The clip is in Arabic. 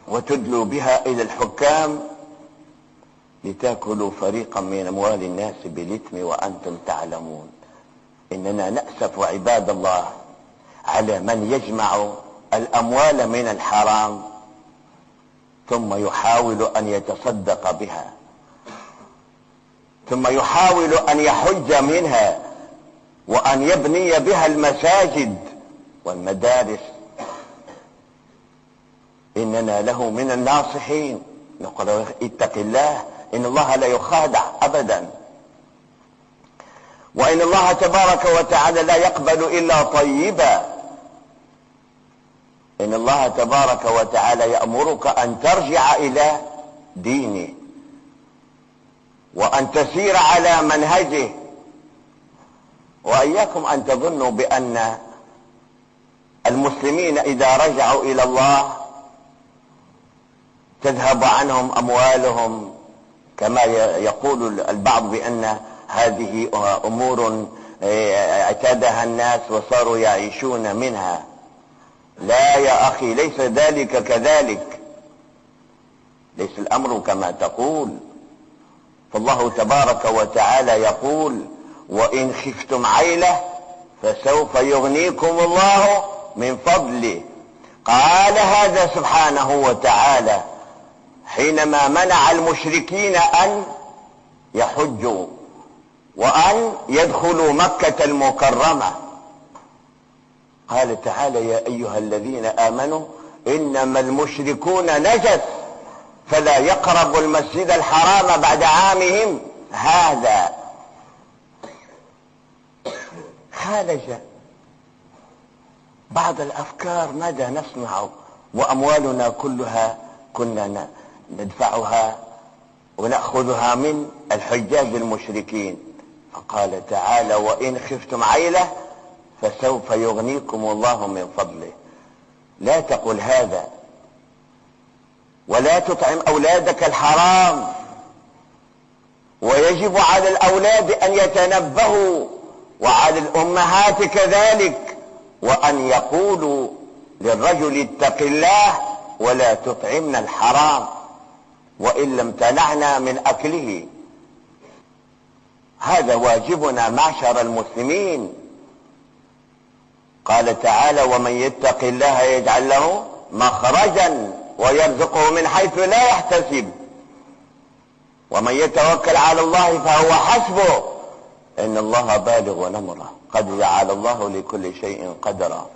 وتدلوا بها إلى الحكام لتأكلوا فريقا من أموال الناس بالإثم وأنتم تعلمون. إننا نأسف عباد الله على من يجمع الأموال من الحرام ثم يحاول أن يتصدق بها، ثم يحاول أن يحج منها وأن يبني بها المساجد والمدارس. إننا له من الناصحين، نقول اتق الله، إن الله لا يخادع أبدا، وإن الله تبارك وتعالى لا يقبل إلا طيبا. إن الله تبارك وتعالى يأمرك أن ترجع إلى دينه وأن تسير على منهجه، وإياكم أن تظنوا بأن المسلمين إذا رجعوا إلى الله تذهب عنهم أموالهم كما يقول البعض بأن هذه أمور اعتادها الناس وصاروا يعيشون منها. لا يا أخي، ليس ذلك كذلك، ليس الأمر كما تقول. فالله تبارك وتعالى يقول: وإن خفتم عيلة فسوف يغنيكم الله من فضله. قال هذا سبحانه وتعالى حينما منع المشركين أن يحجوا وأن يدخلوا مكة المكرمة. قال تعالى: يا أيها الذين آمنوا إنما المشركون نجس فلا يقربوا المسجد الحرام بعد عامهم هذا. خالج بعض الأفكار ماذا نصنع وأموالنا كلها كنا ندفعها ونأخذها من الحجاج المشركين. فقال تعالى: وإن خفتم عيلة فسوف يغنيكم الله من فضله. لا تقل هذا، ولا تطعم أولادك الحرام. ويجب على الأولاد أن يتنبهوا وعلى الأمهات كذلك، وأن يقولوا للرجل اتق الله ولا تطعمنا الحرام وإن لم تنعنا من أكله. هذا واجبنا معشر المسلمين. قال تعالى: ومن يتق الله يجعل له مخرجا ويرزقه من حيث لا يحتسب ومن يتوكل على الله فهو حسبه إن الله بالغ أمره قد جعل الله لكل شيء قدرا.